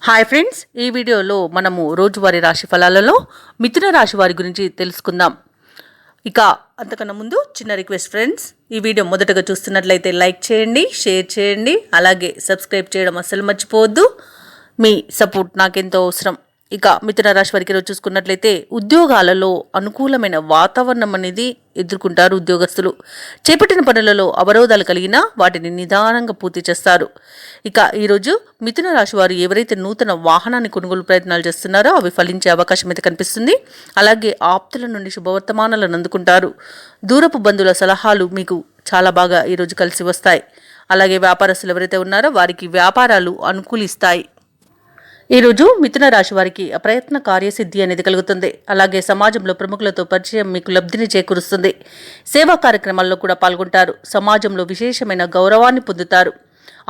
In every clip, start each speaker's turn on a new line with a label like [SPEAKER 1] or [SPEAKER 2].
[SPEAKER 1] Hi friends, ఈ వీడియోలో మనము రోజువారీ రాశి ఫలాలలో మిథున రాశి వారి గురించి తెలుసుకుందాం. ఇక అంతకన్నా ముందు చిన్న రిక్వెస్ట్ ఫ్రెండ్స్, ఈ వీడియో మొదటగా చూస్తున్నట్లయితే లైక్ చేయండి, షేర్ చేయండి, అలాగే సబ్స్క్రైబ్ చేయడం అస్సలు మర్చిపోవద్దు. మీ సపోర్ట్ నాకెంతో అవసరం. ఇక మిథున రాశి వారికి రోజు చూసుకున్నట్లయితే ఉద్యోగాలలో అనుకూలమైన వాతావరణం అనేది ఎదుర్కొంటారు. ఉద్యోగస్తులు చేపట్టిన పనులలో అవరోధాలు కలిగినా వాటిని నిదానంగా పూర్తి చేస్తారు. ఇక ఈరోజు మిథున రాశి వారు ఎవరైతే నూతన వాహనాన్ని కొనుగోలు ప్రయత్నాలు చేస్తున్నారో అవి ఫలించే అవకాశం అయితే కనిపిస్తుంది. అలాగే ఆప్తుల నుండి శుభవర్తమానాలను అందుకుంటారు. దూరపు బంధువుల సలహాలు మీకు చాలా బాగా ఈరోజు కలిసి వస్తాయి. అలాగే వ్యాపారస్తులు ఎవరైతే ఉన్నారో వారికి వ్యాపారాలు అనుకూలిస్తాయి. ఈరోజు మిథున రాశి వారికి అప్రయత్న కార్యసిద్ధి అనేది కలుగుతుంది. అలాగే సమాజంలో ప్రముఖులతో పరిచయం మీకు లబ్ధిని చేకూరుస్తుంది. సేవా కార్యక్రమాల్లో కూడా పాల్గొంటారు. సమాజంలో విశేషమైన గౌరవాన్ని పొందుతారు.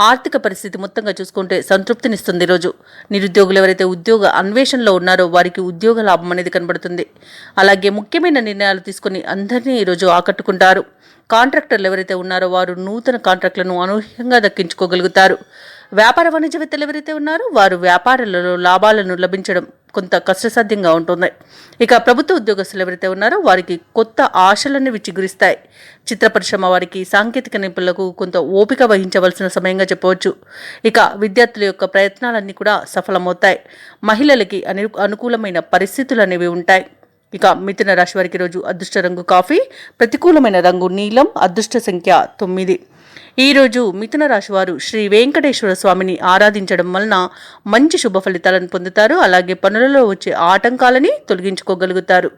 [SPEAKER 1] ఆర్థిక పరిస్థితి మొత్తంగా చూసుకుంటే సంతృప్తినిస్తుంది. ఈరోజు నిరుద్యోగులు ఎవరైతే ఉద్యోగ అన్వేషణలో ఉన్నారో వారికి ఉద్యోగ లాభం అనేది కనబడుతుంది. అలాగే ముఖ్యమైన నిర్ణయాలు తీసుకుని అందరినీ ఈరోజు ఆకట్టుకుంటారు. కాంట్రాక్టర్లు ఎవరైతే ఉన్నారో వారు నూతన కాంట్రాక్టులను అనూహ్యంగా దక్కించుకోగలుగుతారు. వ్యాపార వాణిజ్యవేత్తలు ఎవరైతే ఉన్నారో వారు వ్యాపారాలలో లాభాలను లభించడం కొంత కష్టసాధ్యంగా ఉంటుంది. ఇక ప్రభుత్వ ఉద్యోగస్తులు ఎవరైతే ఉన్నారో వారికి కొత్త ఆశలన్నీ విచ్చిగురిస్తాయి. చిత్ర పరిశ్రమ వారికి సాంకేతిక నిపుణులకు కొంత ఓపిక వహించవలసిన సమయంగా చెప్పవచ్చు. ఇక విద్యార్థుల యొక్క ప్రయత్నాలన్నీ కూడా సఫలమవుతాయి. మహిళలకి అనుకూలమైన పరిస్థితులు అనేవి ఉంటాయి. ఇక మిథున రాశి వారికి రోజు అదృష్ట రంగు కాఫీ, ప్రతికూలమైన రంగు నీలం, అదృష్ట సంఖ్య 9. ఈరోజు మిథున రాశి వారు శ్రీ వెంకటేశ్వర స్వామిని ఆరాధించడం వలన మంచి శుభ ఫలితాలను పొందుతారు. అలాగే పనులలో వచ్చే ఆటంకాలని తొలగించుకోగలుగుతారు.